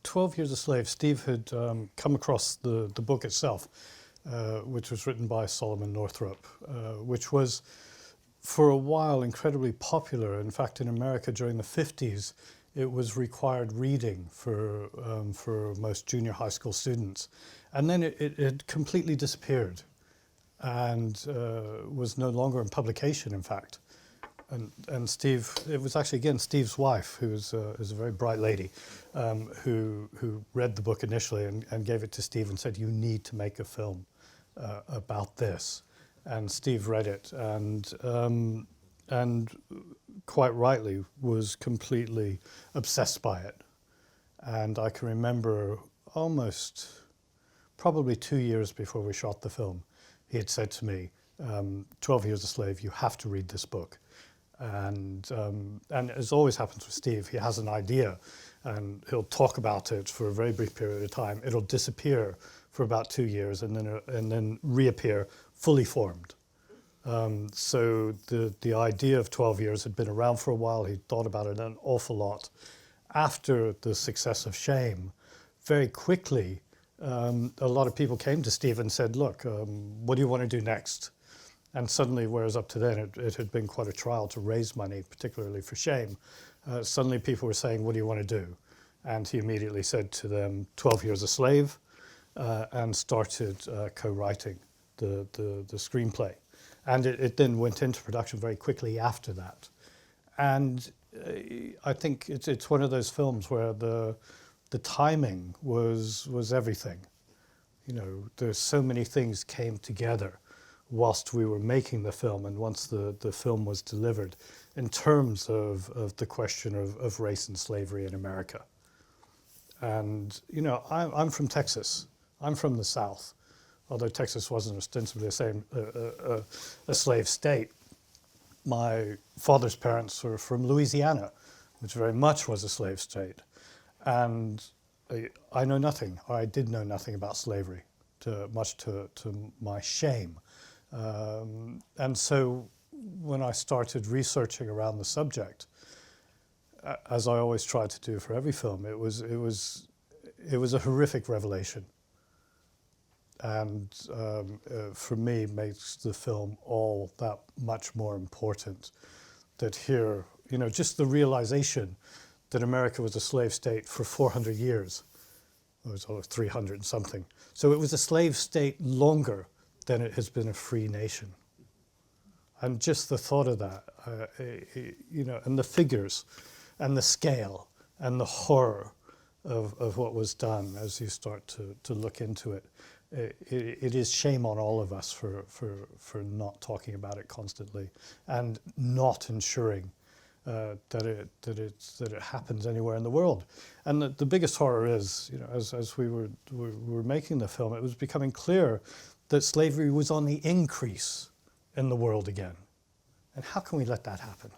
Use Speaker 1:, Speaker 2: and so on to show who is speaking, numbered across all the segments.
Speaker 1: 12 Years a Slave, Steve had come across the book itself, which was written by Solomon Northrop, which was for a while incredibly popular. In fact, in America during the 50s, it was required reading for most junior high school students. And then it completely disappeared and was no longer in publication, in fact. And Steve, it was actually, again, Steve's wife, who is a very bright lady, who read the book initially and gave it to Steve and said, "You need to make a film about this." And Steve read it and quite rightly was completely obsessed by it. And I can remember probably 2 years before we shot the film, he had said to me, 12 Years a Slave, you have to read this book. And as always happens with Steve, he has an idea and he'll talk about it for a very brief period of time. It'll disappear for about 2 years and then reappear fully formed. So the idea of 12 years had been around for a while. He'd thought about it an awful lot. After the success of Shame, very quickly, a lot of people came to Steve and said, "Look, what do you want to do next?" And suddenly, whereas up to then it had been quite a trial to raise money, particularly for Shame, suddenly people were saying, "What do you want to do?" And he immediately said to them, 12 Years a Slave, and started co-writing the screenplay. And it then went into production very quickly after that. And I think it's one of those films where the timing was everything. You know, there's so many things came together whilst we were making the film and once the film was delivered in terms of the question of race and slavery in America. And, you know, I'm from Texas. I'm from the South, although Texas wasn't ostensibly a slave state. My father's parents were from Louisiana, which very much was a slave state. And I know nothing, or I did know nothing about slavery, much to my shame. And so when I started researching around the subject, as I always try to do for every film, it was a horrific revelation. And for me, makes the film all that much more important. That here, you know, just the realization that America was a slave state for 400 years. It was 300 and something. So it was a slave state longer than it has been a free nation. And just the thought of that, you know, and the figures and the scale and the horror of what was done as you start to look into it. It is shame on all of us for not talking about it constantly and not ensuring that it happens anywhere in the world. And the biggest horror is, you know, as we were making the film, it was becoming clear that slavery was on the increase in the world again. And how can we let that happen?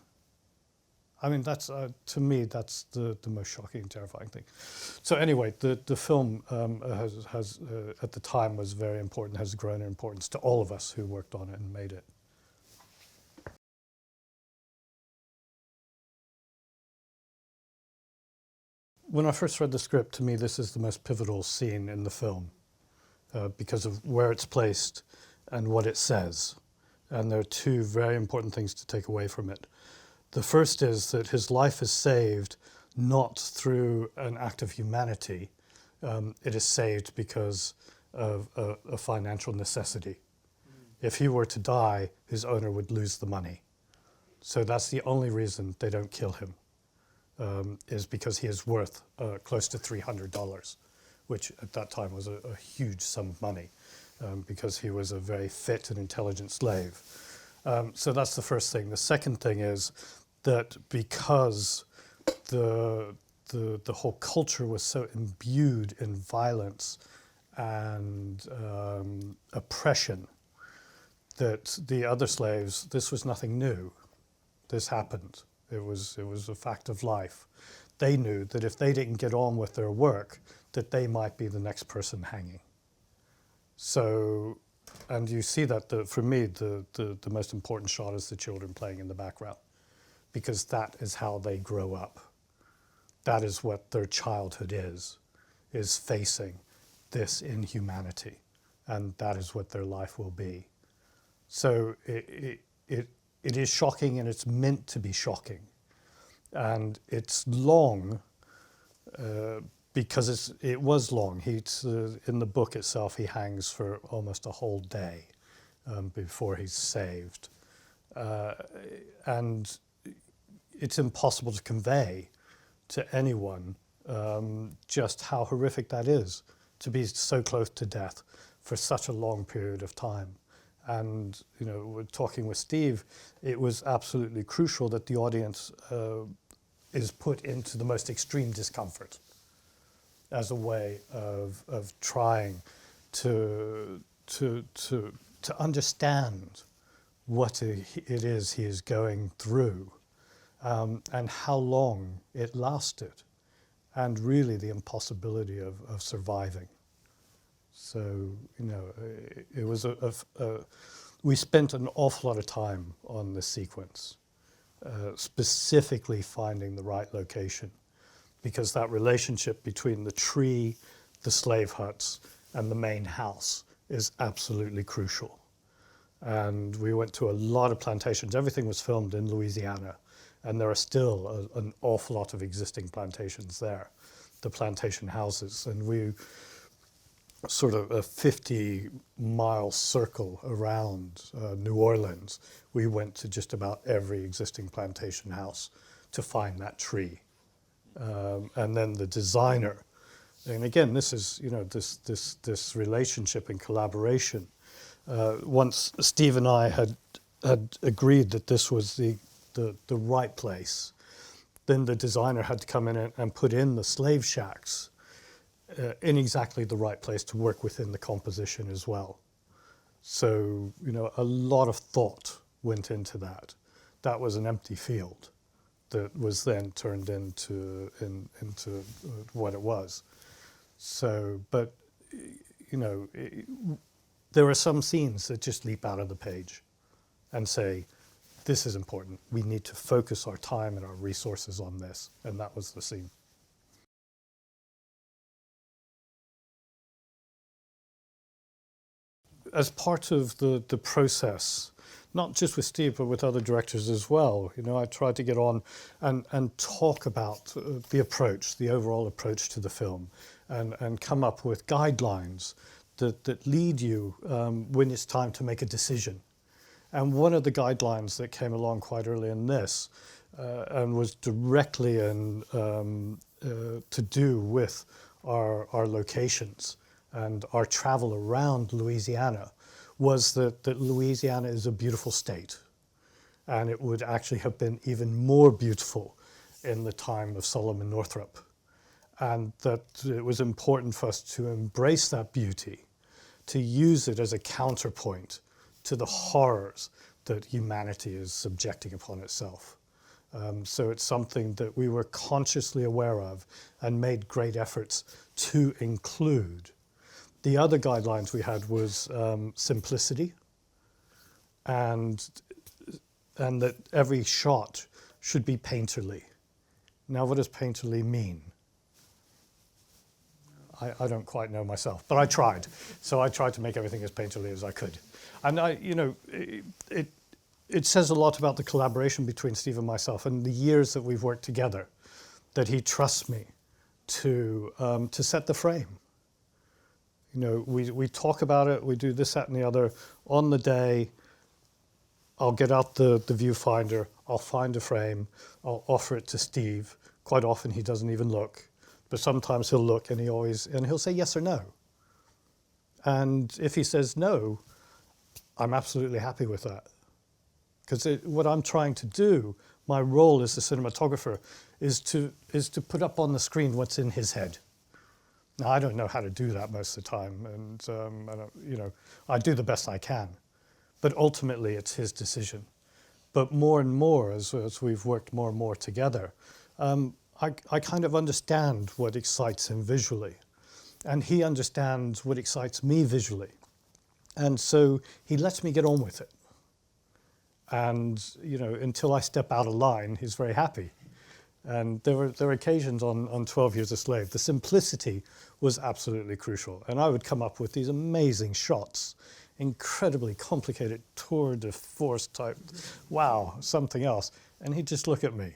Speaker 1: I mean, that's to me, that's the most shocking and terrifying thing. So anyway, the film has at the time was very important, has grown in importance to all of us who worked on it and made it. When I first read the script, to me, this is the most pivotal scene in the film because of where it's placed and what it says. And there are two very important things to take away from it. The first is that his life is saved not through an act of humanity. It is saved because of a financial necessity. If he were to die, his owner would lose the money. So that's the only reason they don't kill him, is because he is worth close to $300, which at that time was a huge sum of money, because he was a very fit and intelligent slave. So that's the first thing. The second thing is that because the whole culture was so imbued in violence and oppression, that the other slaves, this was nothing new. This happened. It was a fact of life. They knew that if they didn't get on with their work, that they might be the next person hanging. So, and you see that for me, the most important shot is the children playing in the background, because that is how they grow up. That is what their childhood is. is facing this inhumanity, and that is what their life will be. So it is shocking, and it's meant to be shocking. And it's long because it was long. In the book itself, he hangs for almost a whole day before he's saved. And it's impossible to convey to anyone just how horrific that is, to be so close to death for such a long period of time. And, you know, we're talking with Steve, it was absolutely crucial that the audience is put into the most extreme discomfort as a way of trying to understand what it is he is going through, and how long it lasted, and really the impossibility of surviving. So, you know, it was we spent an awful lot of time on this sequence, specifically finding the right location, because that relationship between the tree, the slave huts, and the main house is absolutely crucial. And we went to a lot of plantations. Everything was filmed in Louisiana, and there are still an awful lot of existing plantations there, the plantation houses. And we sort of a 50-mile circle around New Orleans. We went to just about every existing plantation house to find that tree. And then the designer, and again, this is, you know, this relationship and collaboration. Once Steve and I had agreed that this was the right place, then the designer had to come in and put in the slave shacks in exactly the right place to work within the composition as well. So, you know, a lot of thought went into that. That was an empty field that was then turned into what it was. So, but, you know, there are some scenes that just leap out of the page and say, this is important. We need to focus our time and our resources on this. And that was the scene. As part of the process, not just with Steve, but with other directors as well, you know, I tried to get on and talk about the approach, the overall approach to the film, and come up with guidelines that lead you when it's time to make a decision. And one of the guidelines that came along quite early in this and was directly to do with our locations and our travel around Louisiana was that Louisiana is a beautiful state, and it would actually have been even more beautiful in the time of Solomon Northup, and that it was important for us to embrace that beauty, to use it as a counterpoint to the horrors that humanity is subjecting upon itself. So it's something that we were consciously aware of and made great efforts to include. The other guidelines we had was simplicity, and that every shot should be painterly. Now, what does painterly mean? I don't quite know myself, but I tried. So I tried to make everything as painterly as I could. And you know, it says a lot about the collaboration between Steve and myself and the years that we've worked together, that he trusts me to set the frame. You know, we talk about it, we do this, that, and the other. On the day, I'll get out the viewfinder, I'll find a frame, I'll offer it to Steve. Quite often he doesn't even look, but sometimes he'll look and he'll say yes or no. And if he says no, I'm absolutely happy with that. Because what I'm trying to do, my role as a cinematographer, is to put up on the screen what's in his head. Now, I don't know how to do that most of the time, and you know, I do the best I can. But ultimately, it's his decision. But more and more, as we've worked more and more together, I kind of understand what excites him visually, and he understands what excites me visually. And so he lets me get on with it. And, you know, until I step out of line, he's very happy. And there were occasions on 12 Years a Slave. The simplicity was absolutely crucial. And I would come up with these amazing shots, incredibly complicated tour de force type, wow, something else. And he'd just look at me.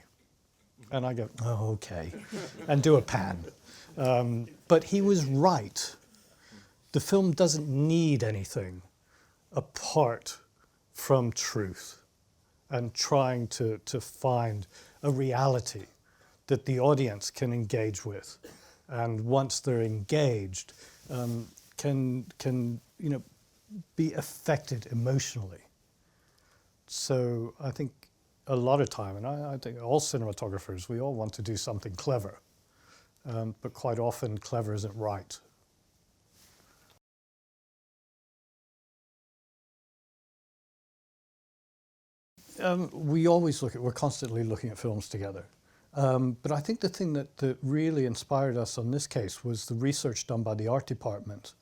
Speaker 1: And I go, oh, okay, and do a pan. But he was right. The film doesn't need anything apart from truth and trying to find a reality that the audience can engage with. And once they're engaged, can be affected emotionally. So I think a lot of time, and I think all cinematographers, we all want to do something clever, but quite often clever isn't right. We always we're constantly looking at films together. But I think the thing that really inspired us on this case was the research done by the art department,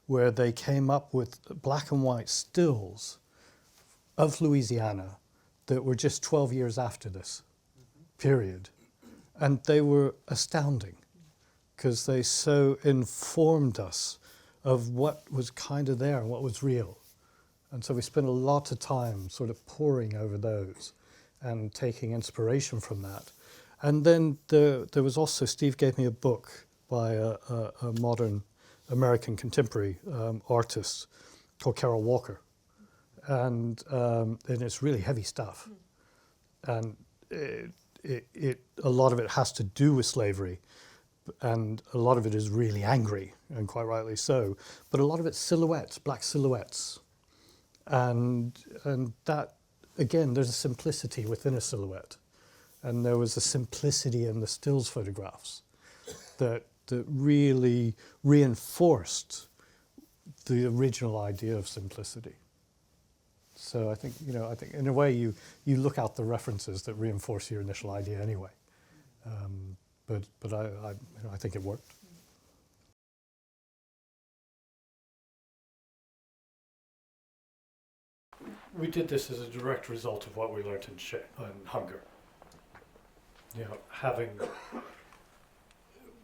Speaker 1: where they came up with black and white stills of Louisiana that were just 12 years after this period. And they were astounding because they so informed us of what was kind of there and what was real. And so we spent a lot of time sort of poring over those and taking inspiration from that. And then there was also, Steve gave me a book by a modern American contemporary artist called Carol Walker. And it's really heavy stuff. And a lot of it has to do with slavery. And a lot of it is really angry, and quite rightly so. But a lot of it's silhouettes, black silhouettes. And that, again, there's a simplicity within a silhouette. And there was a simplicity in the stills photographs that really reinforced the original idea of simplicity. So I think in a way you look out the references that reinforce your initial idea anyway. But I think it worked. We did this as a direct result of what we learned in Hunger. Having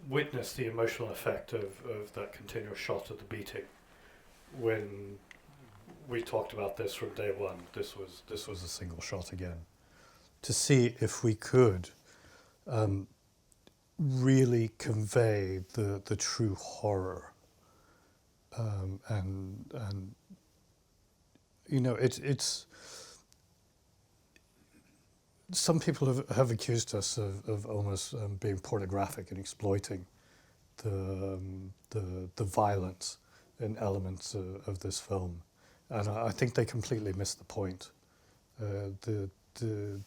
Speaker 1: witnessed the emotional effect of that continuous shot of the beating, when we talked about this from day one, this was a single shot again, to see if we could really convey the true horror, and it's some people have accused us of almost being pornographic and exploiting the violence and elements of this film, and I think they completely missed the point.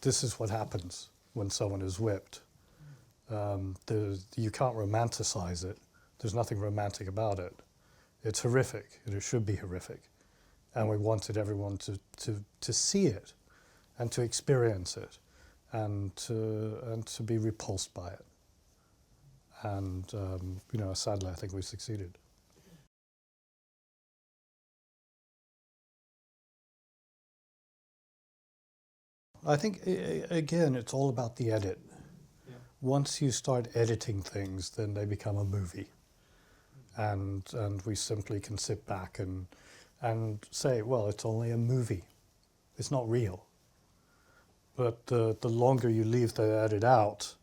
Speaker 1: This is what happens when someone is whipped. You can't romanticize it. There's nothing romantic about it. It's horrific, and it should be horrific. And we wanted everyone to see it and to experience it and to be repulsed by it. And sadly, I think we succeeded. I think again, it's all about the edit. Yeah. Once you start editing things, then they become a movie, and we simply can sit back and say, well, it's only a movie. It's not real. But the longer you leave the edit out,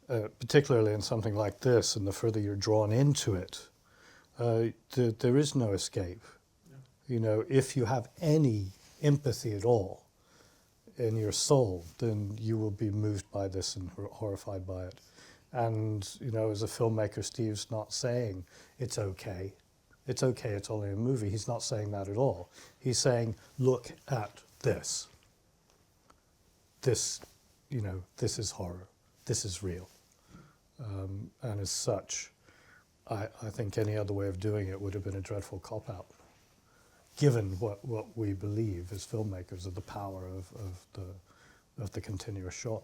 Speaker 1: particularly in something like this, and the further you're drawn into it, there is no escape. Yeah. If you have any empathy at all in your soul, then you will be moved by this and horrified by it. And, as a filmmaker, Steve's not saying it's okay. It's okay, it's only a movie. He's not saying that at all. He's saying, look at this. This is horror. This is real. And as such, I think any other way of doing it would have been a dreadful cop-out, given what we believe as filmmakers of the power of the continuous shot.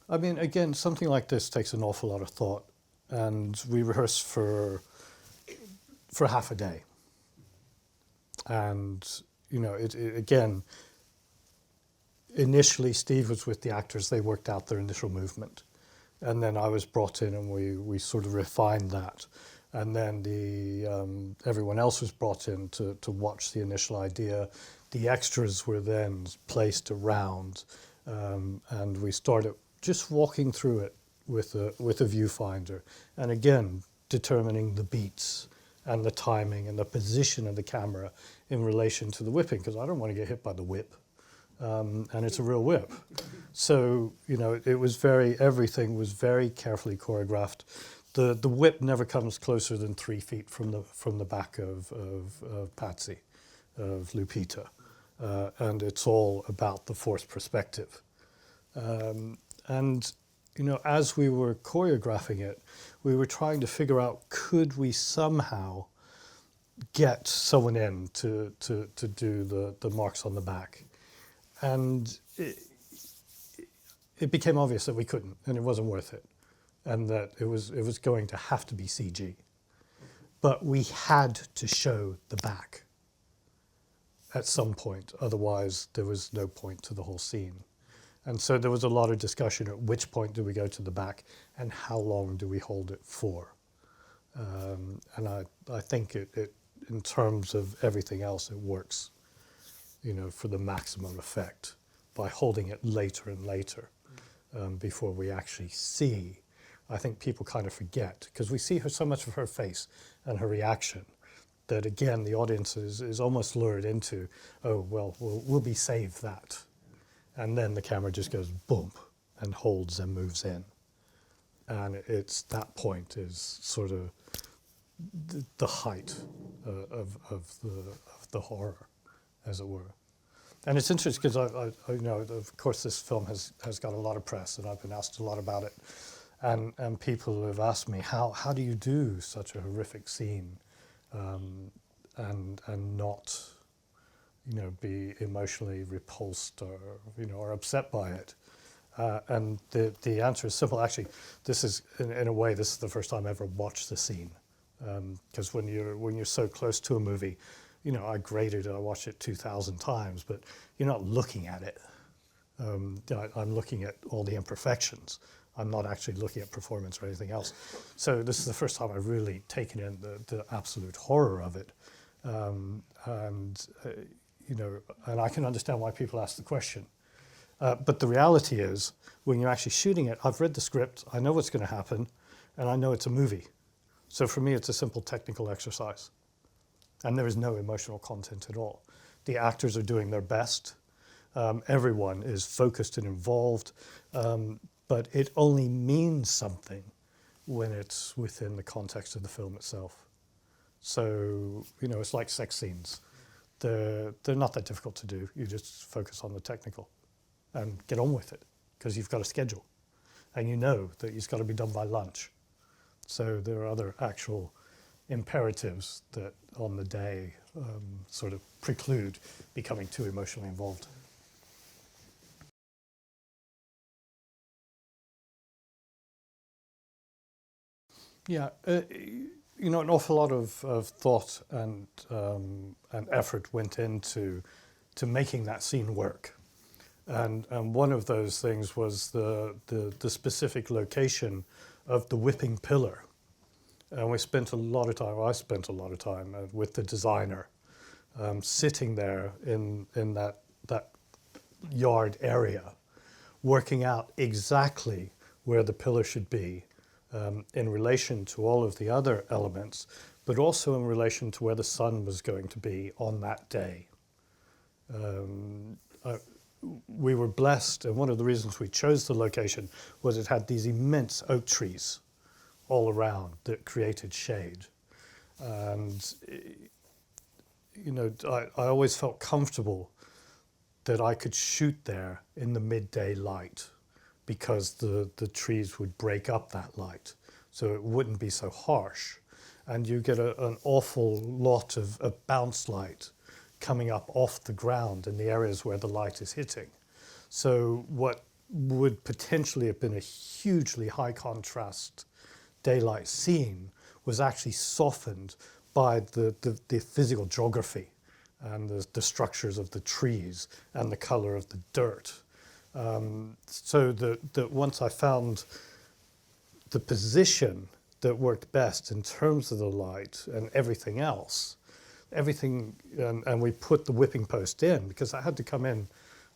Speaker 1: I mean, again, something like this takes an awful lot of thought, and we rehearsed for half a day. And, again, initially Steve was with the actors, they worked out their initial movement. And then I was brought in and we sort of refined that. And then everyone else was brought in to watch the initial idea. The extras were then placed around, and we started just walking through it with a viewfinder. And again, determining the beats and the timing and the position of the camera in relation to the whipping, because I don't want to get hit by the whip. And it's a real whip. So, everything was very carefully choreographed. The whip never comes closer than 3 feet from the back of Patsy, of Lupita. And it's all about the forced perspective. And, as we were choreographing it, we were trying to figure out, could we somehow get someone in to do the marks on the back? And it became obvious that we couldn't, and it wasn't worth it, and that it was going to have to be CG. But we had to show the back at some point, otherwise there was no point to the whole scene. And so there was a lot of discussion at which point do we go to the back and how long do we hold it for. And I think it in terms of everything else, it works, for the maximum effect by holding it later and later before we actually see. I think people kind of forget, because we see so much of her face and her reaction that, again, the audience is almost lured into, oh, well, we'll be saved that. And then the camera just goes boom and holds and moves in. And it's that point is sort of the height of the horror, as it were. And it's interesting because I of course, this film has got a lot of press, and I've been asked a lot about it. And people have asked me, how do you do such a horrific scene and not, be emotionally repulsed or upset by it? And the answer is simple. Actually, this is in a way, this is the first time I ever watched the scene, because when you're so close to a movie, I graded it, I watched it 2,000 times, but you're not looking at it. I'm looking at all the imperfections. I'm not actually looking at performance or anything else. So this is the first time I've really taken in the absolute horror of it. And I can understand why people ask the question. But the reality is, when you're actually shooting it, I've read the script, I know what's going to happen, and I know it's a movie. So for me, it's a simple technical exercise. And there is no emotional content at all. The actors are doing their best. Everyone is focused and involved. But it only means something when it's within the context of the film itself. So, it's like sex scenes. They're not that difficult to do. You just focus on the technical and get on with it, because you've got a schedule. And you know that it's got to be done by lunch. So there are other actual imperatives that on the day sort of preclude becoming too emotionally involved. Yeah, an awful lot of thought and effort went into making that scene work. And one of those things was the specific location of the whipping pillar. And I spent a lot of time with the designer, sitting there in that yard area, working out exactly where the pillar should be in relation to all of the other elements, but also in relation to where the sun was going to be on that day. We were blessed, and one of the reasons we chose the location was it had these immense oak trees all around that created shade. And, I always felt comfortable that I could shoot there in the midday light, because the trees would break up that light, so it wouldn't be so harsh. And you get an awful lot of bounce light coming up off the ground in the areas where the light is hitting. So what would potentially have been a hugely high contrast daylight scene was actually softened by the physical geography and the structures of the trees and the color of the dirt. So that once I found the position that worked best in terms of the light and everything else, and we put the whipping post in, because I had to come in,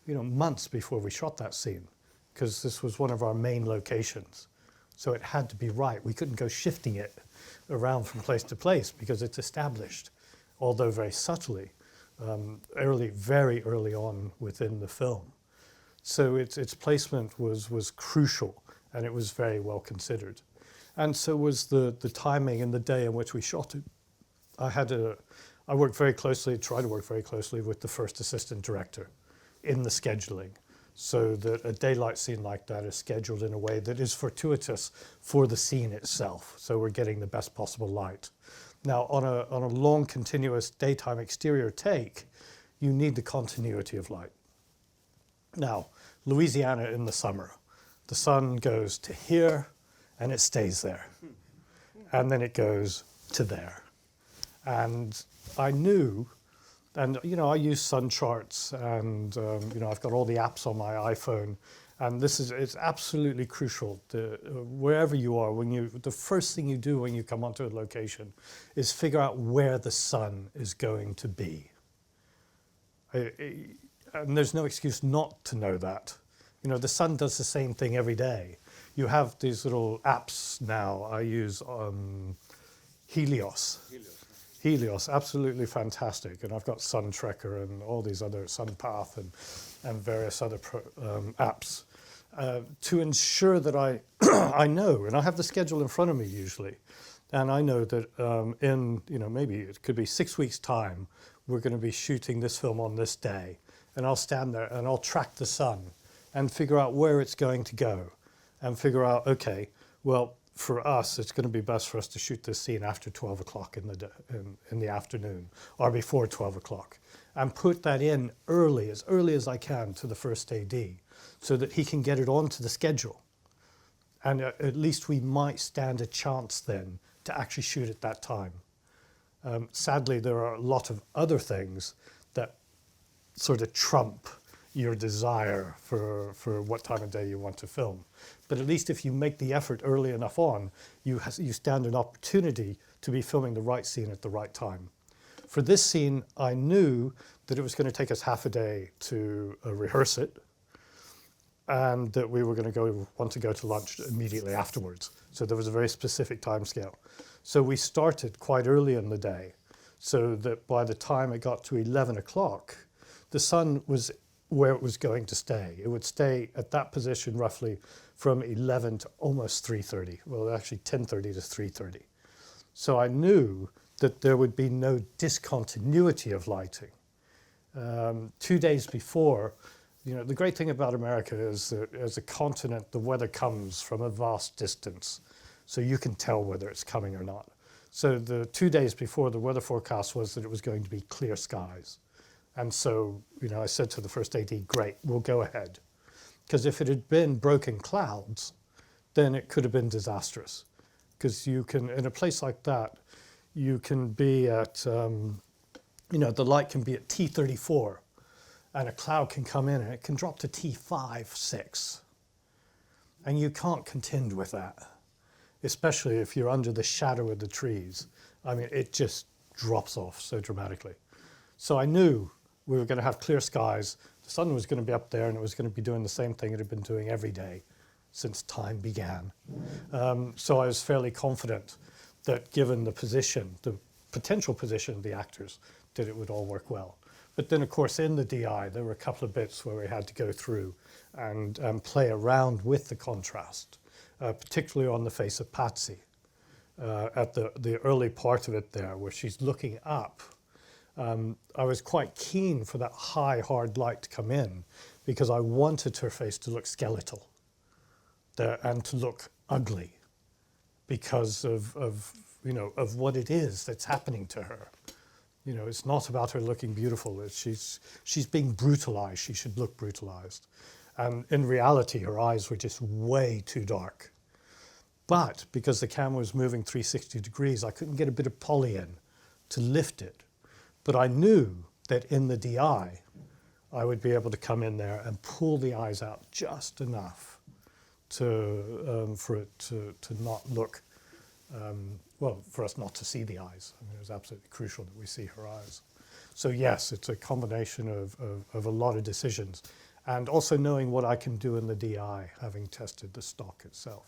Speaker 1: months before we shot that scene, because this was one of our main locations. So it had to be right. We couldn't go shifting it around from place to place because it's established, although very subtly, very early on within the film. So its placement was crucial, and it was very well considered. And so was the timing and the day in which we shot it. I worked very closely, tried to work very closely with the first assistant director in the scheduling, so that a daylight scene like that is scheduled in a way that is fortuitous for the scene itself, so we're getting the best possible light. Now, on a long, continuous daytime exterior take, you need the continuity of light. Now, Louisiana in the summer, the sun goes to here, and it stays there. And then it goes to there. And I knew, and I use sun charts, and I've got all the apps on my iPhone, and it's absolutely crucial. Wherever you are, the first thing you do when you come onto a location is figure out where the sun is going to be. And there's no excuse not to know that. The sun does the same thing every day. You have these little apps now. I use Helios, absolutely fantastic. And I've got Sun Trekker and all these other SunPath and various other apps to ensure that I know, and I have the schedule in front of me usually, and I know that in maybe it could be 6 weeks' time, we're going to be shooting this film on this day, and I'll stand there and I'll track the sun and figure out where it's going to go, and figure out, okay, well, for us, it's going to be best for us to shoot this scene after 12 o'clock in the afternoon, or before 12 o'clock, and put that in as early as I can to the first AD, so that he can get it onto the schedule. And at least we might stand a chance then to actually shoot at that time. Sadly, there are a lot of other things that sort of trump your desire for what time of day you want to film. But at least if you make the effort early enough on, you stand an opportunity to be filming the right scene at the right time. For this scene, I knew that it was going to take us half a day to rehearse it, and that we were going to want to go to lunch immediately afterwards. So there was a very specific time scale. So we started quite early in the day, so that by the time it got to 11 o'clock, the sun was where it was going to stay. It would stay at that position roughly from 11 to almost 3:30. Well, actually 10:30 to 3:30. So I knew that there would be no discontinuity of lighting. 2 days before, the great thing about America is that as a continent, the weather comes from a vast distance, so you can tell whether it's coming or not. So the 2 days before, the weather forecast was that it was going to be clear skies. And so, I said to the first AD, great, we'll go ahead. Because if it had been broken clouds, then it could have been disastrous. Because you can, in a place like that, you can be at, the light can be at T34, and a cloud can come in and it can drop to T5, 6. And you can't contend with that, especially if you're under the shadow of the trees. I mean, it just drops off so dramatically. So I knew we were going to have clear skies, the sun was going to be up there, and it was going to be doing the same thing it had been doing every day since time began. So I was fairly confident that given the potential position of the actors, that it would all work well. But then, of course, in the DI, there were a couple of bits where we had to go through and play around with the contrast, particularly on the face of Patsy, at the early part of it there, where she's looking up. I was quite keen for that high, hard light to come in, because I wanted her face to look skeletal and to look ugly because of what it is that's happening to her. It's not about her looking beautiful. She's being brutalized. She should look brutalized. And in reality, her eyes were just way too dark. But because the camera was moving 360 degrees, I couldn't get a bit of poly in to lift it. But I knew that in the DI, I would be able to come in there and pull the eyes out just enough for it to not look, well, for us not to see the eyes. I mean, it was absolutely crucial that we see her eyes. So yes, it's a combination of a lot of decisions, and also knowing what I can do in the DI, having tested the stock itself.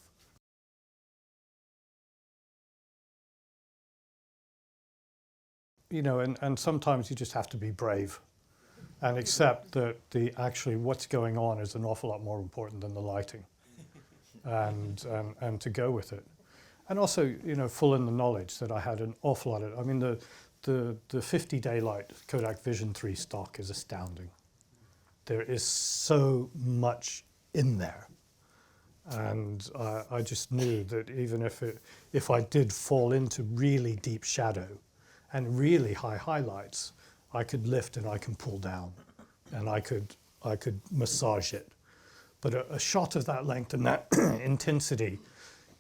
Speaker 1: You know, and sometimes you just have to be brave and accept that actually what's going on is an awful lot more important than the lighting, and to go with it. And also, you know, full in the knowledge that I had an awful lot of, I mean, the 50 daylight Kodak Vision 3 stock is astounding. There is so much in there. And I just knew that even if I did fall into really deep shadow and really high highlights, I could lift and I can pull down, and I could massage it. But a shot of that length and that intensity,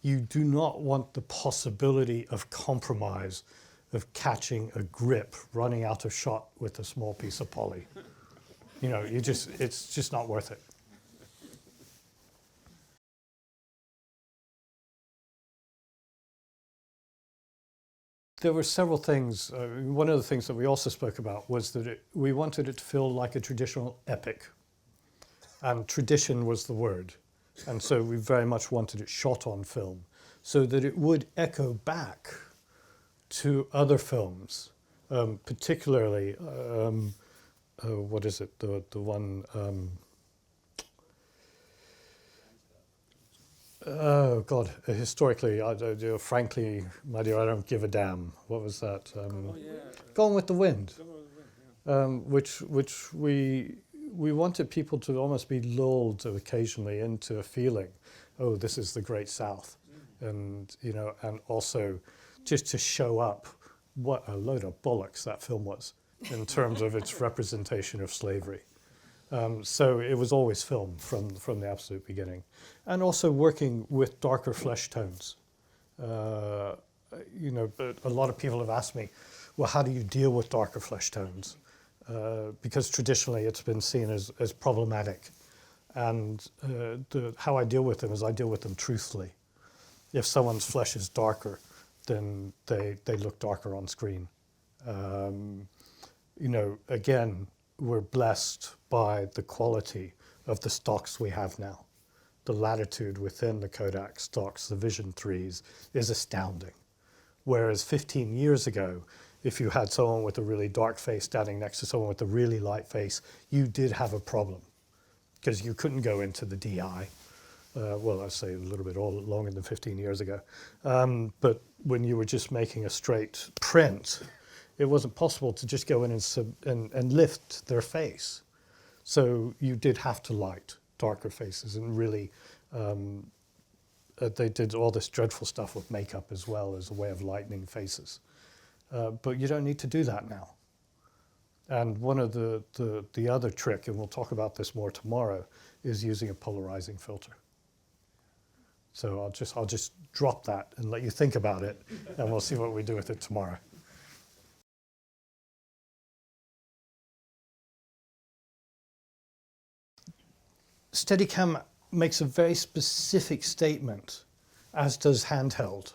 Speaker 1: you do not want the possibility of compromise, of catching a grip, running out of shot with a small piece of poly. You know, it's just not worth it. There were several things. One of the things that we also spoke about was that we wanted it to feel like a traditional epic. And tradition was the word. And so we very much wanted it shot on film so that it would echo back to other films, particularly, what is it, the one, oh God, historically, frankly, my dear, I don't give a damn. What was that? Gone with the Wind, which we wanted people to almost be lulled occasionally into a feeling, oh, this is the Great South, and you know, and also just to show up what a load of bollocks that film was in terms of its representation of slavery. So it was always filmed from the absolute beginning, and also working with darker flesh tones. You know, but a lot of people have asked me, well, how do you deal with darker flesh tones? Because traditionally it's been seen as problematic. And how I deal with them is I deal with them truthfully. If someone's flesh is darker, then they look darker on screen. You know, again, we're blessed by the quality of the stocks we have now. The latitude within the Kodak stocks, the Vision 3s, is astounding. Whereas 15 years ago, if you had someone with a really dark face standing next to someone with a really light face, you did have a problem because you couldn't go into the DI. Well, I'd say a little bit longer than 15 years ago. But when you were just making a straight print, it wasn't possible to just go in and lift their face. So you did have to light darker faces, and really they did all this dreadful stuff with makeup as well as a way of lightening faces. But you don't need to do that now. And one of the other trick, and we'll talk about this more tomorrow, is using a polarizing filter. So I'll just drop that and let you think about it, and we'll see what we do with it tomorrow. Steadicam makes a very specific statement, as does handheld.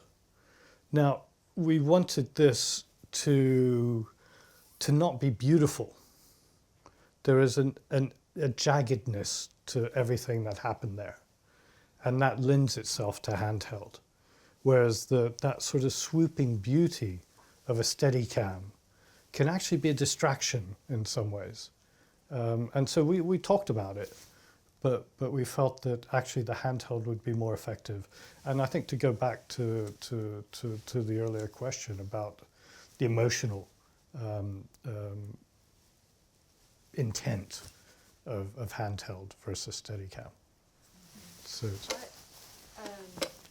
Speaker 1: Now, we wanted this to not be beautiful. There is a jaggedness to everything that happened there, and that lends itself to handheld. Whereas that sort of swooping beauty of a Steadicam can actually be a distraction in some ways. And so we talked about it, but we felt that actually the handheld would be more effective. And I think to go back to the earlier question about the emotional intent of handheld versus Steadicam. So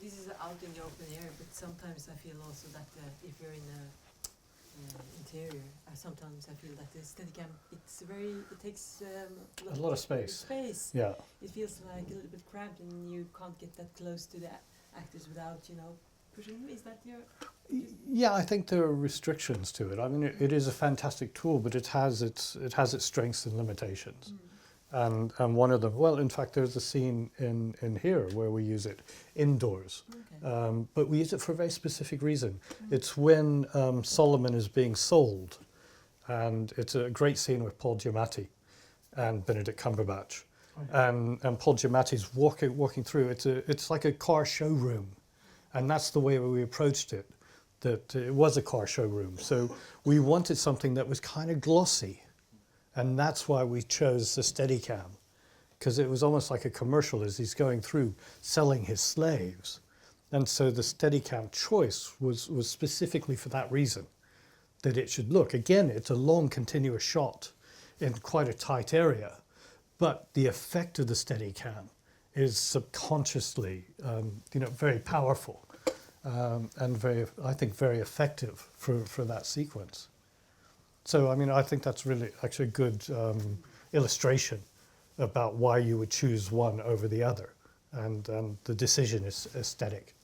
Speaker 2: this is out in the open air, but sometimes I feel also that if you're in a interior, sometimes I feel that the Steadicam, it takes
Speaker 1: a lot of space. Yeah.
Speaker 2: It feels like a little bit cramped, and you can't get that close to the actors without, you know, pushing? Is that your?
Speaker 1: Yeah, I think there are restrictions to it. I mean, it is a fantastic tool, but it has its strengths and limitations. And one of them, well, in fact, there's a scene in here where we use it indoors.
Speaker 2: Okay.
Speaker 1: But we use it for a very specific reason. It's when Solomon is being sold, and it's a great scene with Paul Giamatti and Benedict Cumberbatch. And Paul Giamatti's walking through. It's like a car showroom, and that's the way we approached it. That it was a car showroom, so we wanted something that was kind of glossy, and that's why we chose the Steadicam, because it was almost like a commercial as he's going through selling his slaves, and so the Steadicam choice was specifically for that reason, that it should look. Again, it's a long continuous shot in quite a tight area. But the effect of the Steadicam is subconsciously, very powerful and I think, very effective for that sequence. So, I mean, I think that's really actually a good illustration about why you would choose one over the other. And the decision is aesthetic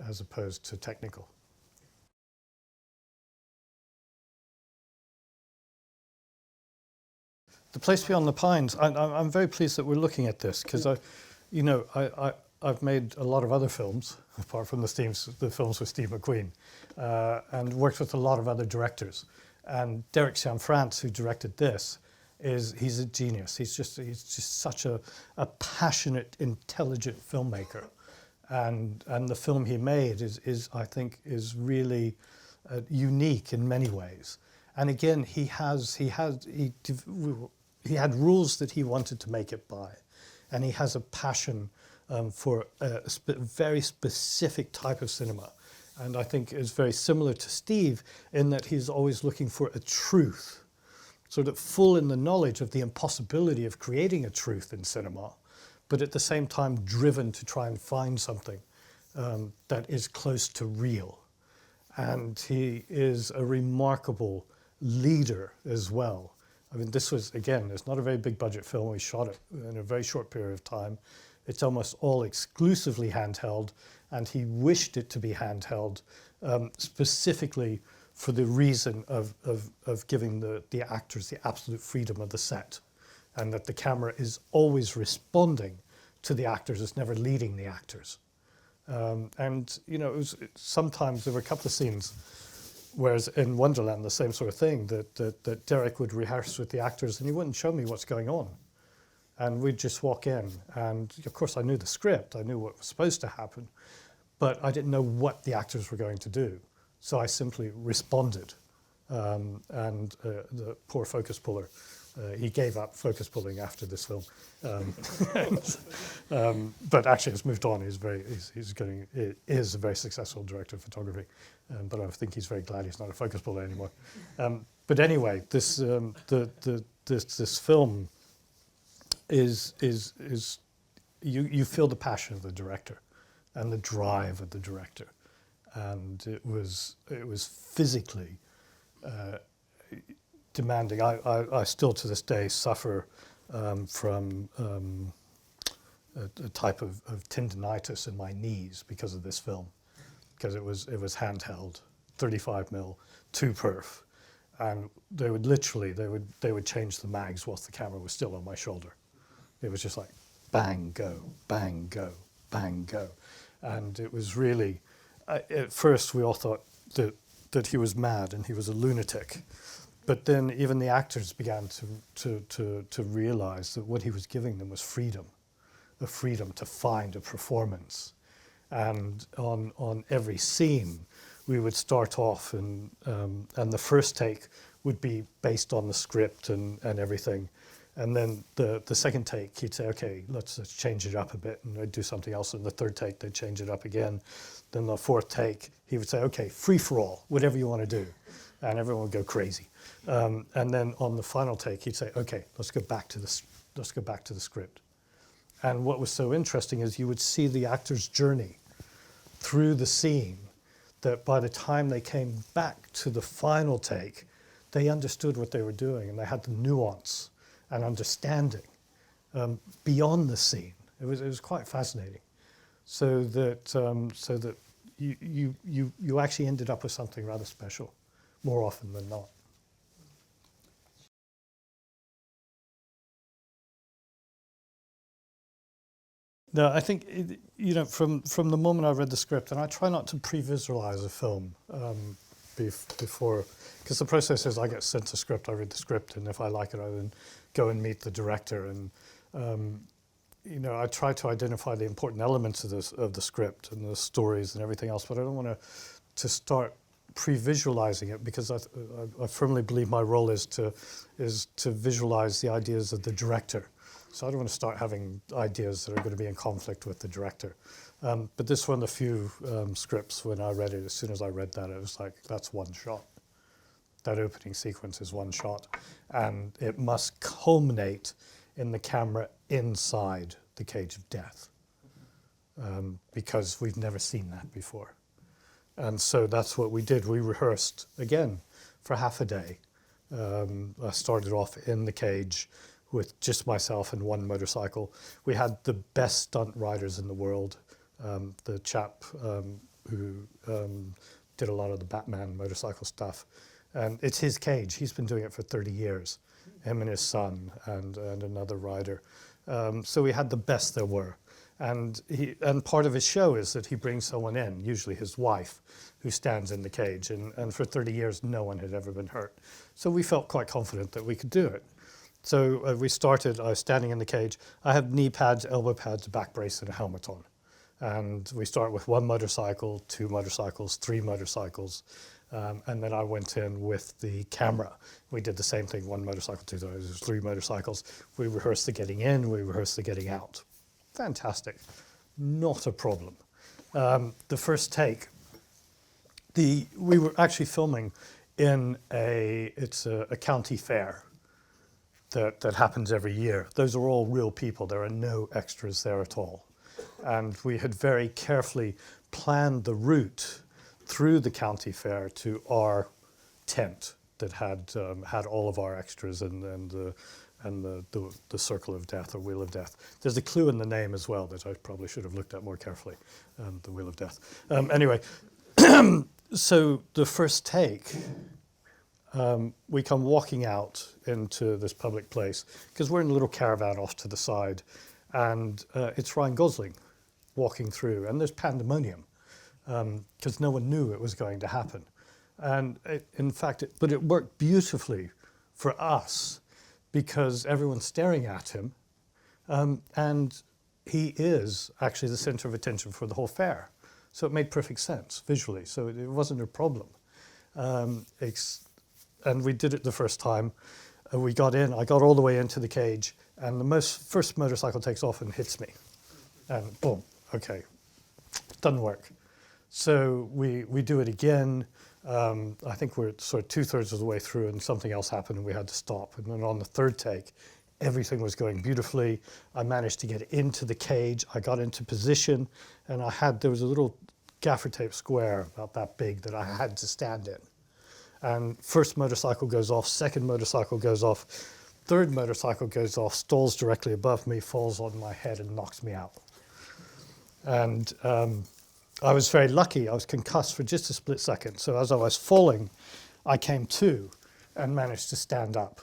Speaker 1: as opposed to technical. The Place Beyond the Pines, I'm very pleased that we're looking at this because I've made a lot of other films, apart from the films with Steve McQueen, and worked with a lot of other directors. And Derek Cianfrance, who directed this, he's a genius. He's just such a passionate, intelligent filmmaker. And the film he made is I think really unique in many ways. And again, he had rules that he wanted to make it by, and he has a passion for a very specific type of cinema, and I think is very similar to Steve in that he's always looking for a truth, sort of full in the knowledge of the impossibility of creating a truth in cinema, but at the same time driven to try and find something that is close to real. And he is a remarkable leader as well. I mean, this was, again, it's not a very big budget film. We shot it in a very short period of time. It's almost all exclusively handheld, and he wished it to be handheld specifically for the reason of giving the actors the absolute freedom of the set, and that the camera is always responding to the actors, it's never leading the actors. Sometimes there were a couple of scenes, whereas in Wonderland, the same sort of thing, that Derek would rehearse with the actors and he wouldn't show me what's going on. And we'd just walk in, and of course I knew the script, I knew what was supposed to happen, but I didn't know what the actors were going to do. So I simply responded. The poor focus puller, he gave up focus pulling after this film. But actually has moved on. He is a very successful director of photography, but I think he's very glad he's not a focus puller anymore. But anyway, this film is you feel the passion of the director and the drive of the director, and it was physically demanding. I still to this day suffer from a type of tendinitis in my knees because of this film, because it was handheld, 35mm, 2-perf, and they would change the mags whilst the camera was still on my shoulder. It was just like bang, go, bang, go, bang, go. And it was really, at first we all thought that he was mad and he was a lunatic. But then even the actors began to realize that what he was giving them was freedom, the freedom to find a performance. And on every scene, we would start off and the first take would be based on the script and everything. And then the second take, he'd say, okay, let's change it up a bit, and I'd do something else. And the third take, they'd change it up again. Then the fourth take, he would say, okay, free for all, whatever you want to do. And everyone would go crazy. And then on the final take, he'd say, okay, let's go back to the script. And what was so interesting is you would see the actor's journey through the scene, that by the time they came back to the final take, they understood what they were doing, and they had the nuance and understanding beyond the scene. It was quite fascinating. So that you actually ended up with something rather special, more often than not. No, I think, from the moment I read the script, and I try not to pre-visualize a film before, because the process is I get sent a script, I read the script, and if I like it, I then go and meet the director. And, I try to identify the important elements of the script and the stories and everything else, but I don't want to start pre-visualizing it, because I firmly believe my role is to visualize the ideas of the director. So I don't want to start having ideas that are going to be in conflict with the director. But this one, the few scripts, when I read it, as soon as I read that, it was like, that's one shot. That opening sequence is one shot. And it must culminate in the camera inside the cage of death. Because we've never seen that before. And so that's what we did. We rehearsed, again, for half a day. I started off in the cage with just myself and one motorcycle. We had the best stunt riders in the world. The chap who did a lot of the Batman motorcycle stuff. And it's his cage. He's been doing it for 30 years, him and his son and another rider. So we had the best there were. And part of his show is that he brings someone in, usually his wife, who stands in the cage. And for 30 years, no one had ever been hurt. So we felt quite confident that we could do it. So we started, I was standing in the cage. I have knee pads, elbow pads, a back brace, and a helmet on. And we start with one motorcycle, two motorcycles, three motorcycles. And then I went in with the camera. We did the same thing, one motorcycle, two, three motorcycles. We rehearsed the getting in, we rehearsed the getting out. Fantastic, not a problem. The first take, we were actually filming in a county fair that happens every year. Those are all real people. There are no extras there at all. And we had very carefully planned the route through the county fair to our tent that had all of our extras and the circle of death or wheel of death. There's a clue in the name as well that I probably should have looked at more carefully, the wheel of death. Anyway, so the first take, we come walking out into this public place because we're in a little caravan off to the side, and it's Ryan Gosling walking through, and there's pandemonium because no one knew it was going to happen. And in fact, but it worked beautifully for us because everyone's staring at him, and he is actually the center of attention for the whole fair. So it made perfect sense visually, so it wasn't a problem. And we did it the first time. We got in, I got all the way into the cage, and the first motorcycle takes off and hits me. And boom, okay, doesn't work. So we do it again. I think we're sort of 2/3 of the way through and something else happened and we had to stop. And then on the third take, everything was going beautifully. I managed to get into the cage. I got into position, and there was a little gaffer tape square about that big that I had to stand in. And first motorcycle goes off, second motorcycle goes off, third motorcycle goes off, stalls directly above me, falls on my head and knocks me out. And I was very lucky. I was concussed for just a split second. So as I was falling, I came to and managed to stand up.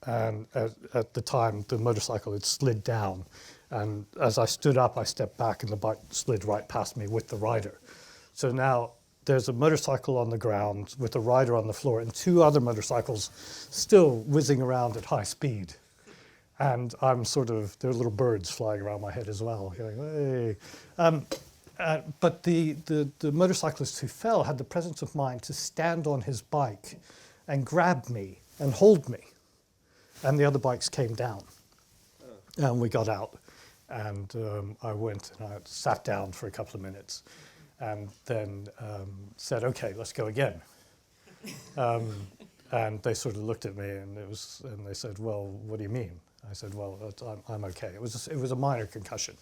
Speaker 1: And at the time, the motorcycle had slid down. And as I stood up, I stepped back and the bike slid right past me with the rider. So now there's a motorcycle on the ground with a rider on the floor and two other motorcycles still whizzing around at high speed. And I'm there are little birds flying around my head as well, going, hey. But the motorcyclist who fell had the presence of mind to stand on his bike and grab me and hold me. And the other bikes came down. And we got out. And I went and I sat down for a couple of minutes and then said, okay, let's go again. And they sort of looked at me and they said, well, what do you mean? I said, well, I'm okay. It was a minor concussion.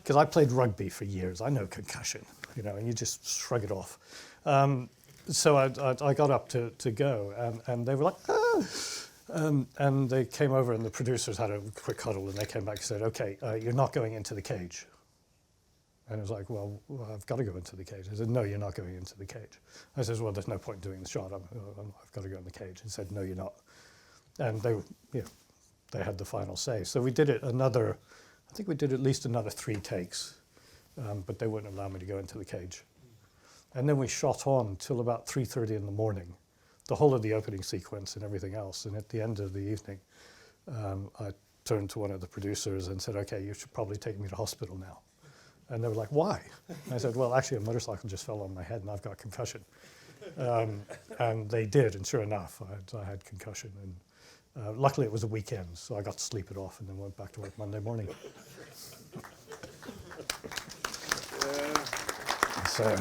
Speaker 1: Because I played rugby for years. I know concussion, and you just shrug it off. So I got up to go, and they were like, ah! And they came over, and the producers had a quick huddle, and they came back and said, okay, you're not going into the cage. And it was like, well, I've got to go into the cage. I said, no, you're not going into the cage. I said, well, there's no point doing the shot. I've got to go in the cage. He said, no, you're not. And they had the final say. So we did it I think we did at least another 3 takes, but they wouldn't allow me to go into the cage. And then we shot on till about 3:30 in the morning, the whole of the opening sequence and everything else. And at the end of the evening, I turned to one of the producers and said, okay, you should probably take me to hospital now. And they were like, why? And I said, well, actually, a motorcycle just fell on my head and I've got concussion. And they did, and sure enough, I had concussion. And luckily, it was a weekend, so I got to sleep it off and then went back to work Monday morning. So,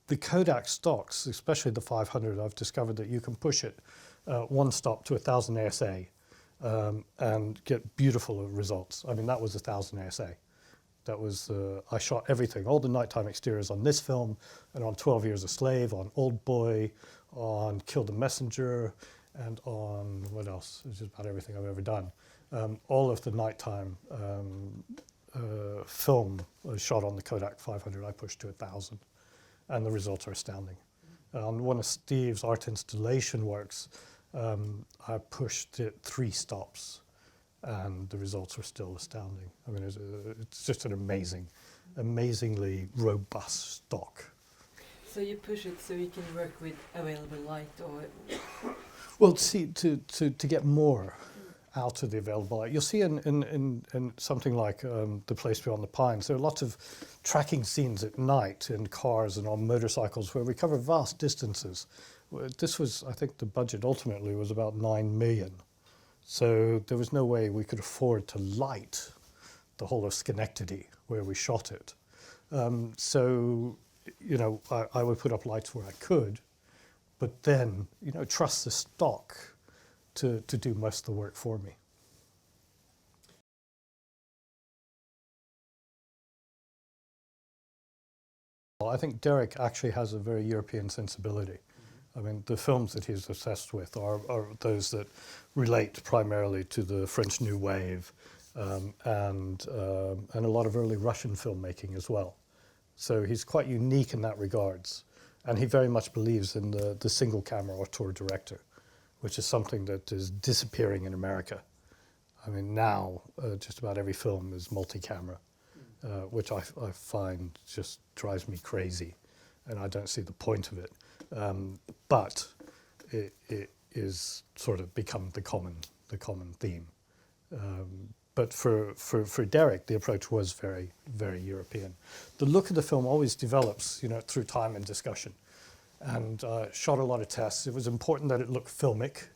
Speaker 1: the Kodak stocks, especially the 500, I've discovered that you can push it one stop to 1000 ASA and get beautiful results. I mean, that was 1000 ASA. That was, I shot everything, all the nighttime exteriors on this film and on 12 Years a Slave, on Old Boy, on Kill the Messenger, and on, what else? It's just about everything I've ever done. All of the nighttime film was shot on the Kodak 500. I pushed to 1000, and the results are astounding. On one of Steve's art installation works, I pushed it 3 stops, and the results were still astounding. I mean, it's just an amazingly robust stock.
Speaker 2: So you push it so you can work with available light, or?
Speaker 1: Well, see, to get more out of the available light. You'll see in something like The Place Beyond the Pines, there are lots of tracking scenes at night in cars and on motorcycles where we cover vast distances. This was, I think the budget ultimately was about 9 million. So there was no way we could afford to light the whole of Schenectady where we shot it. So, you know, I would put up lights where I could, but then, you know, trust the stock to do most of the work for me. Well, I think Derek actually has a very European sensibility. I mean, the films that he's obsessed with are those that relate primarily to the French New Wave and a lot of early Russian filmmaking as well. So he's quite unique in that regards. And he very much believes in the single camera auteur director, which is something that is disappearing in America. I mean, now just about every film is multi-camera, which I find just drives me crazy, and I don't see the point of it. But it is sort of become the common theme. But for Derek, the approach was very, very European. The look of the film always develops, you know, through time and discussion. And shot a lot of tests. It was important that it looked filmic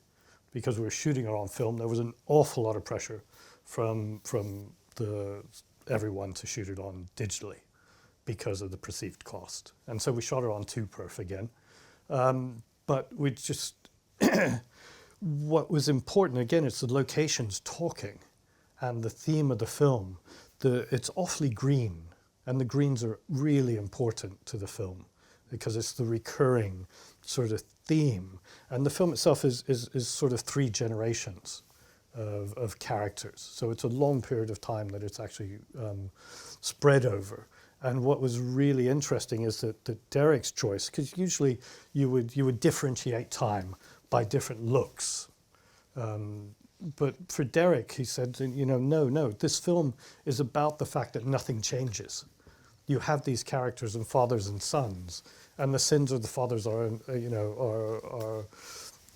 Speaker 1: because we were shooting it on film. There was an awful lot of pressure from everyone to shoot it on digitally because of the perceived cost. And so we shot it on 2perf again. But we just, what was important, again, it's the locations talking and the theme of the film. It's awfully green, and the greens are really important to the film because it's the recurring sort of theme. And the film itself is sort of 3 generations of characters. So it's a long period of time that it's actually spread over. And what was really interesting is that Derek's choice, because usually you would differentiate time by different looks. But for Derek, he said, you know, no, this film is about the fact that nothing changes. You have these characters and fathers and sons, and the sins of the fathers are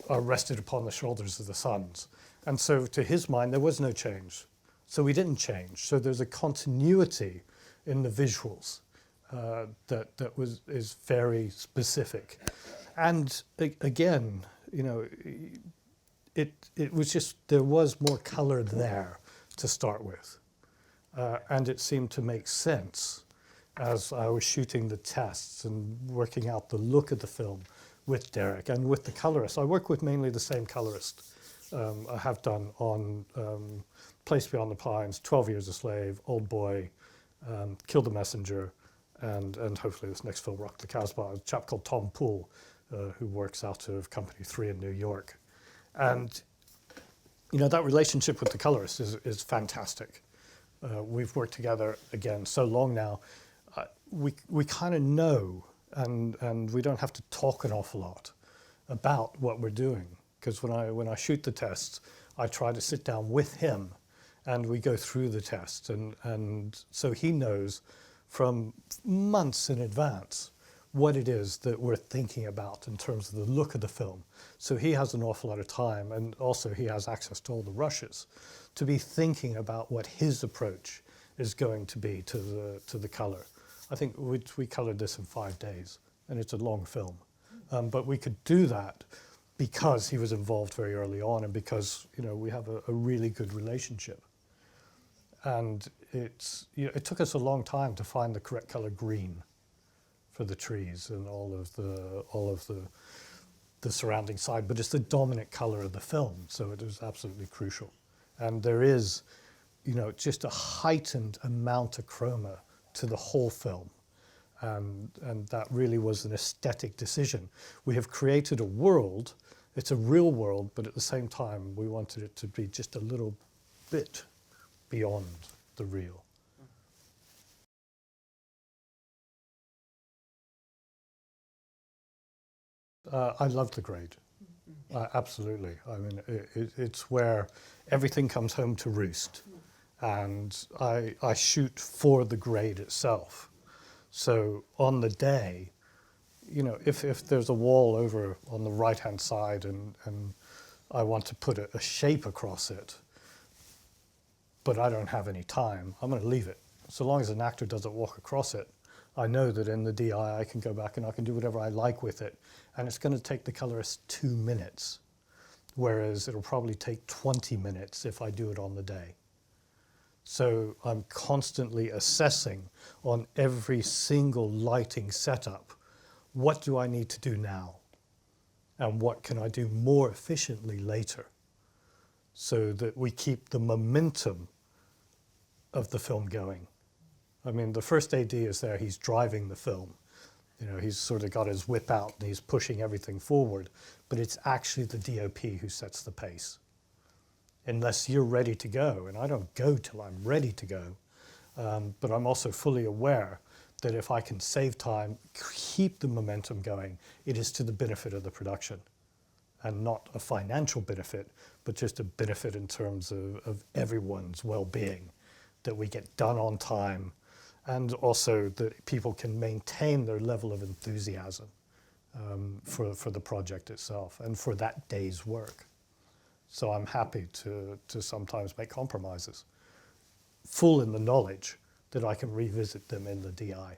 Speaker 1: rested upon the shoulders of the sons. And so to his mind, there was no change. So we didn't change. So there's a continuity in the visuals that is very specific. And again, you know, it was just, there was more color there to start with. And it seemed to make sense as I was shooting the tests and working out the look of the film with Derek and with the colorist. I work with mainly the same colorist. I have done on Place Beyond the Pines, 12 Years a Slave, Old Boy, Kill the Messenger, and hopefully this next film, Rock the Casbah, a chap called Tom Poole, who works out of Company 3 in New York. And you know, that relationship with the colorist is fantastic. We've worked together, again, so long now. We kind of know, and we don't have to talk an awful lot about what we're doing. Because when I shoot the tests, I try to sit down with him, and we go through the tests. And so he knows from months in advance what it is that we're thinking about in terms of the look of the film. So he has an awful lot of time, and also he has access to all the rushes, to be thinking about what his approach is going to be to the color. I think we colored this in 5 days, and it's a long film. But we could do that because he was involved very early on, and because, you know, we have a really good relationship. And it took us a long time to find the correct color green for the trees and all of the surrounding side, but it's the dominant color of the film, so it is absolutely crucial. And there is, you know, just a heightened amount of chroma to the whole film. And that really was an aesthetic decision. We have created a world, it's a real world, but at the same time, we wanted it to be just a little bit beyond the real. I love the grade. Absolutely. I mean, it's where everything comes home to roost. And I shoot for the grade itself. So on the day, you know, if there's a wall over on the right-hand side and I want to put a shape across it, but I don't have any time, I'm going to leave it. So long as an actor doesn't walk across it, I know that in the DI I can go back and I can do whatever I like with it. And it's going to take the colorist 2 minutes, whereas it'll probably take 20 minutes if I do it on the day. So I'm constantly assessing on every single lighting setup, what do I need to do now? And what can I do more efficiently later? So that we keep the momentum of the film going. I mean, the first AD is there, he's driving the film. You know, he's sort of got his whip out and he's pushing everything forward, but it's actually the DOP who sets the pace. Unless you're ready to go, and I don't go till I'm ready to go, but I'm also fully aware that if I can save time, keep the momentum going, it is to the benefit of the production. And not a financial benefit, but just a benefit in terms of everyone's well-being, that we get done on time, and also that people can maintain their level of enthusiasm for the project itself and for that day's work. So I'm happy to sometimes make compromises, full in the knowledge that I can revisit them in the DI.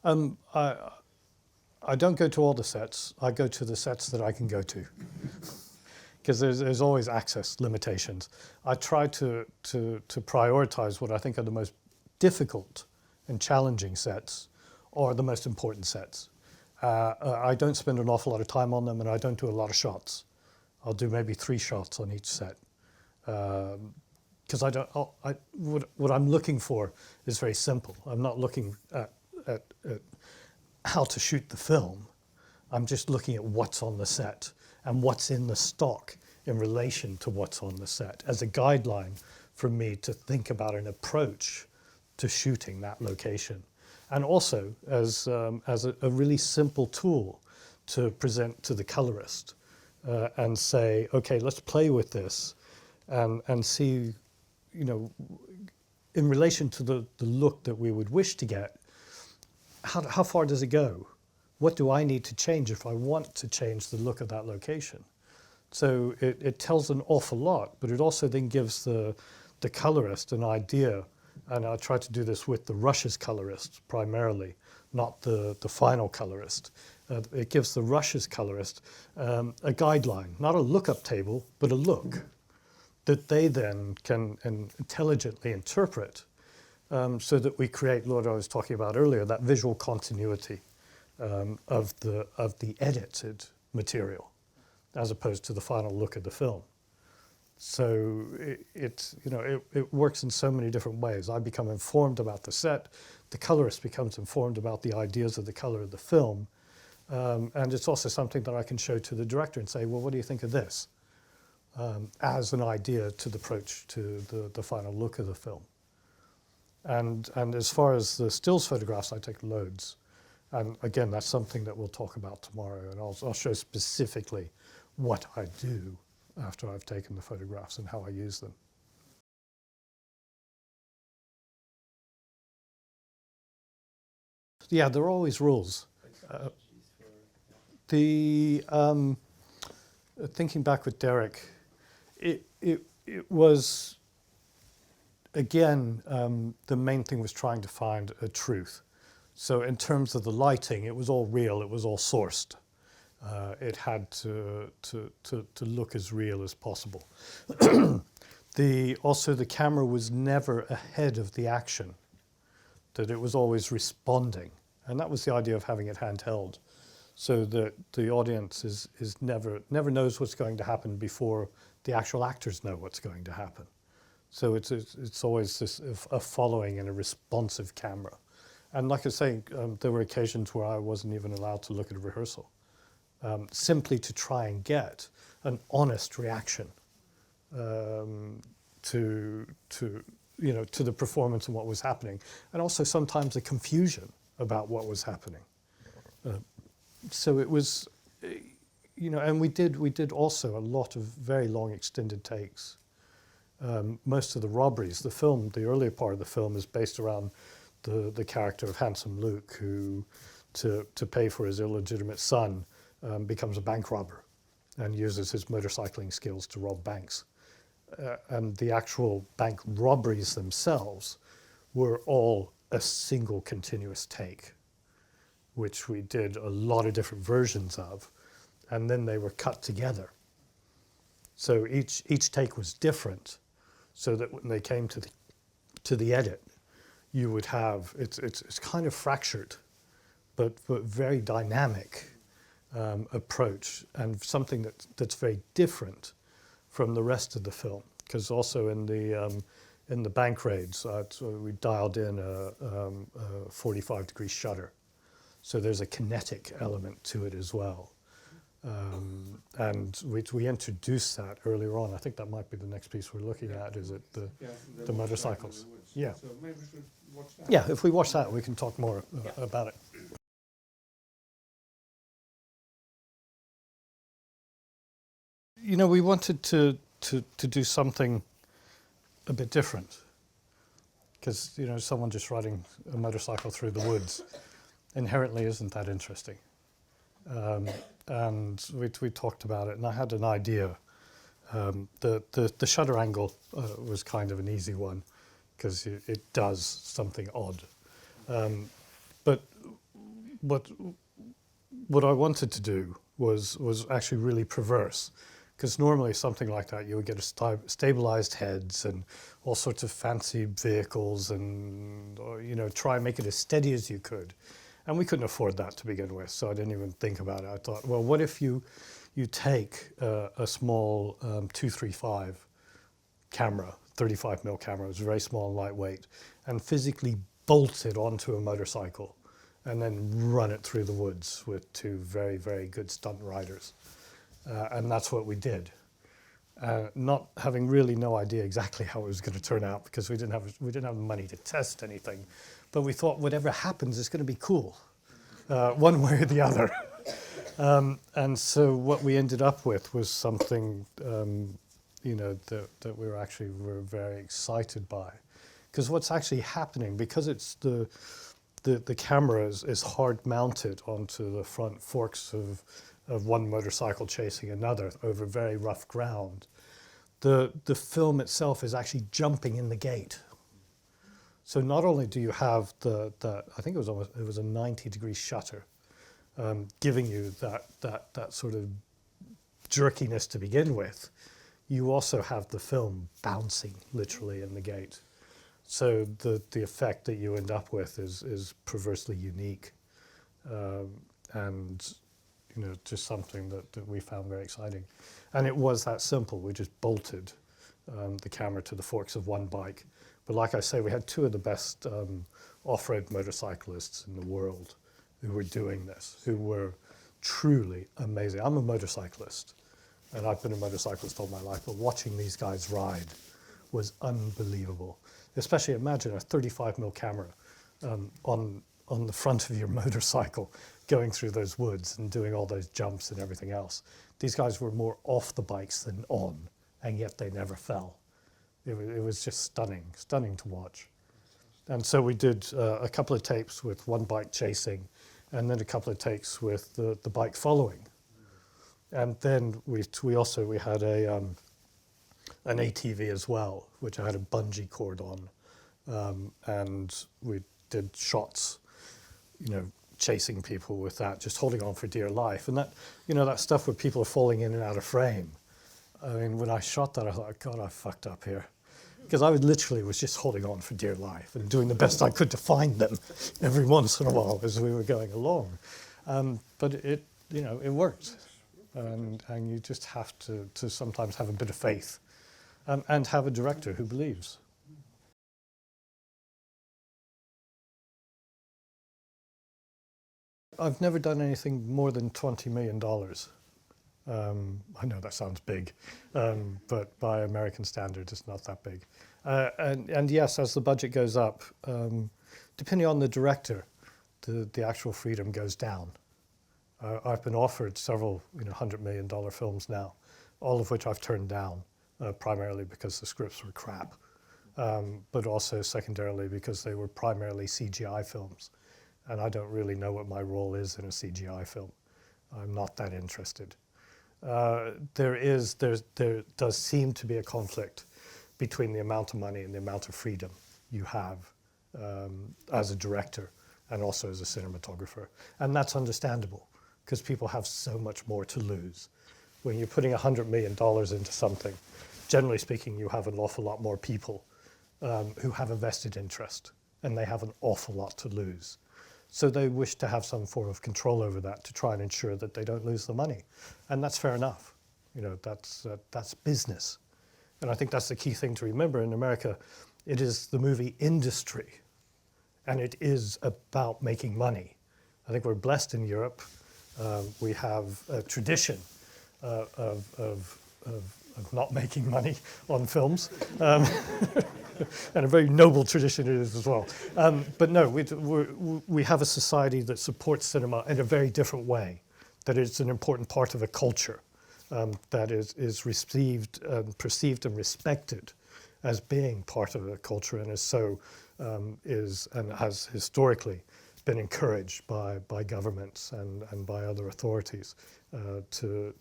Speaker 1: I don't go to all the sets. I go to the sets that I can go to, because there's always access limitations. I try to prioritize what I think are the most difficult and challenging sets, or the most important sets. I don't spend an awful lot of time on them, and I don't do a lot of shots. I'll do maybe 3 shots on each set. Because what I'm looking for is very simple. I'm not looking at how to shoot the film. I'm just looking at what's on the set and what's in the stock in relation to what's on the set as a guideline for me to think about an approach to shooting that location. And also as a really simple tool to present to the colorist and say, okay, let's play with this and see, you know, in relation to the look that we would wish to get, how far does it go? What do I need to change if I want to change the look of that location? So it tells an awful lot, but it also then gives the colorist an idea, and I try to do this with the rushes colorist primarily, not the final colorist. It gives the rushes colorist a guideline, not a lookup table, but a look that they then can intelligently interpret. So that we create what I was talking about earlier, that visual continuity of the edited material, as opposed to the final look of the film. So it works in so many different ways. I become informed about the set, the colorist becomes informed about the ideas of the color of the film, and it's also something that I can show to the director and say, well, what do you think of this? As an idea to the approach to the final look of the film. And as far as the stills photographs, I take loads. And again, that's something that we'll talk about tomorrow, and I'll show specifically what I do after I've taken the photographs and how I use them. Yeah, there are always rules. Thinking back with Derek, it was, again, the main thing was trying to find a truth. So in terms of the lighting, it was all real, it was all sourced. It had to look as real as possible. Also, the camera was never ahead of the action, that it was always responding. And that was the idea of having it handheld, so that the audience is never knows what's going to happen before the actual actors know what's going to happen. So it's always a following and a responsive camera. And like I say, there were occasions where I wasn't even allowed to look at a rehearsal, simply to try and get an honest reaction to the performance and what was happening, and also sometimes a confusion about what was happening. So it was, and we did also a lot of very long extended takes. Most of the robberies, the earlier part of the film is based around the character of Handsome Luke, who, to pay for his illegitimate son, becomes a bank robber and uses his motorcycling skills to rob banks. And the actual bank robberies themselves were all a single continuous take, which we did a lot of different versions of, and then they were cut together. So each take was different, so that when they came to the edit, you would have, it's kind of fractured, but very dynamic approach, and something that's very different from the rest of the film. Because also in the bank raids, so we dialed in a 45-degree shutter, so there's a kinetic element to it as well. And we introduced that earlier on. I think that might be the next piece we're looking at. Is it the motorcycles? Yeah.
Speaker 3: So maybe we should watch that.
Speaker 1: Yeah, if we watch that, we can talk more about it. We wanted to do something a bit different, because someone just riding a motorcycle through the woods inherently isn't that interesting. And we talked about it, and I had an idea. The shutter angle was kind of an easy one, because it does something odd. But what I wanted to do was actually really perverse, because normally something like that you would get a stabilized heads and all sorts of fancy vehicles, and try and make it as steady as you could. And we couldn't afford that to begin with, so I didn't even think about it. I thought, well, what if you take a small 235 camera, 35mm camera, it was very small and lightweight, and physically bolt it onto a motorcycle and then run it through the woods with two very, very good stunt riders. And that's what we did. Not having really no idea exactly how it was going to turn out, because we didn't have the money to test anything. But we thought whatever happens is going to be cool, one way or the other. And so what we ended up with was something, that we were very excited by, because what's actually happening, because it's the camera is hard mounted onto the front forks of one motorcycle chasing another over very rough ground. The film itself is actually jumping in the gate. So not only do you have I think it was a 90-degree shutter, giving you that sort of jerkiness to begin with, you also have the film bouncing literally in the gate. So the effect that you end up with is perversely unique, and just something that we found very exciting. And it was that simple. We just bolted the camera to the forks of one bike. But like I say, we had two of the best off-road motorcyclists in the world who were doing this, who were truly amazing. I'm a motorcyclist, and I've been a motorcyclist all my life, but watching these guys ride was unbelievable. Especially imagine a 35mm camera on the front of your motorcycle going through those woods and doing all those jumps and everything else. These guys were more off the bikes than on, and yet they never fell. It was just stunning to watch. And so we did a couple of takes with one bike chasing, and then a couple of takes with the bike following. And then we had an ATV as well, which I had a bungee cord on, and we did shots, chasing people with that, just holding on for dear life. And that, that stuff where people are falling in and out of frame. I mean, when I shot that, I thought, God, I fucked up here. Because I was just holding on for dear life and doing the best I could to find them every once in a while as we were going along. But it worked. And you just have to sometimes have a bit of faith and have a director who believes. I've never done anything more than $20 million. I know that sounds big, but by American standards, it's not that big. And yes, as the budget goes up, depending on the director, the actual freedom goes down. I've been offered several $100 million films now, all of which I've turned down, primarily because the scripts were crap, but also secondarily because they were primarily CGI films. And I don't really know what my role is in a CGI film. I'm not that interested. There does seem to be a conflict between the amount of money and the amount of freedom you have as a director and also as a cinematographer. And that's understandable because people have so much more to lose. When you're putting $100 million into something, generally speaking, you have an awful lot more people who have a vested interest, and they have an awful lot to lose. So they wish to have some form of control over that to try and ensure that they don't lose the money. And that's fair enough. That's business. And I think that's the key thing to remember. In America, it is the movie industry, and it is about making money. I think we're blessed in Europe. We have a tradition of not making money on films. And a very noble tradition it is as well. But no, we have a society that supports cinema in a very different way, that it's an important part of a culture that is received, perceived and respected as being part of a culture, and has historically been encouraged by governments and by other authorities to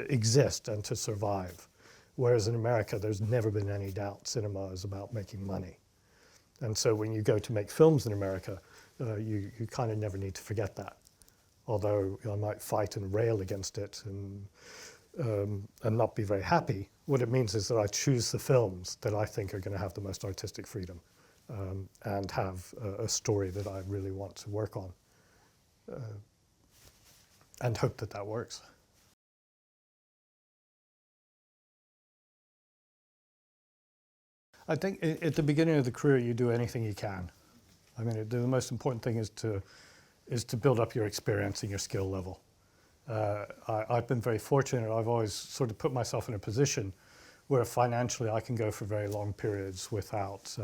Speaker 1: exist and to survive. Whereas in America, there's never been any doubt cinema is about making money. And so when you go to make films in America, you kind of never need to forget that. Although I might fight and rail against it and not be very happy, what it means is that I choose the films that I think are going to have the most artistic freedom and have a story that I really want to work on and hope that that works. I think at the beginning of the career, you do anything you can. I mean, the most important thing is to build up your experience and your skill level. I've been very fortunate. I've always sort of put myself in a position where financially I can go for very long periods without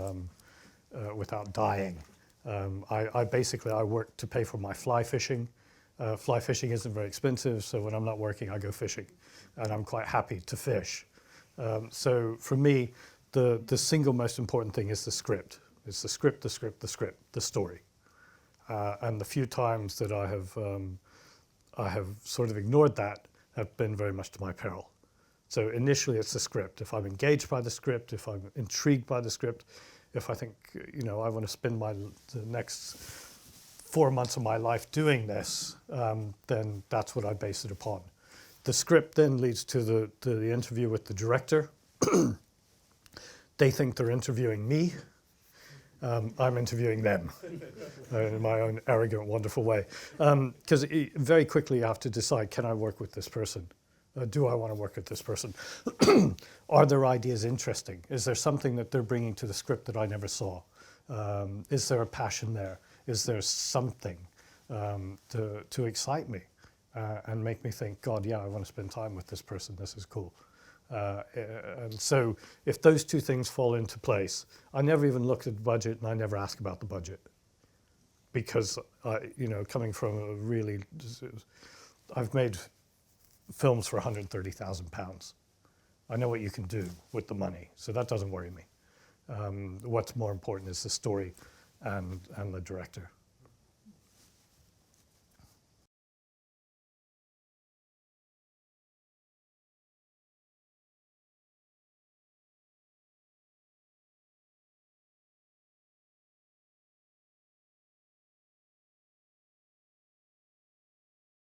Speaker 1: dying. I work to pay for my fly fishing. Fly fishing isn't very expensive, so when I'm not working, I go fishing, and I'm quite happy to fish. So for me, the single most important thing is the script. It's the script, the story. And the few times that I have sort of ignored that have been very much to my peril. So initially it's the script. If I'm engaged by the script, if I'm intrigued by the script, if I think, I want to spend the next 4 months of my life doing this, then that's what I base it upon. The script then leads to the interview with the director. They think they're interviewing me. I'm interviewing them in my own arrogant, wonderful way. Because very quickly you have to decide, can I work with this person? Do I want to work with this person? Are their ideas interesting? Is there something that they're bringing to the script that I never saw? Is there a passion there? Is there something to excite me and make me think, God, yeah, I want to spend time with this person. This is cool. And so if those two things fall into place, I never even looked at the budget, and I never ask about the budget. Because, coming from a really, I've made films for £130,000. I know what you can do with the money, so that doesn't worry me. What's more important is the story and the director.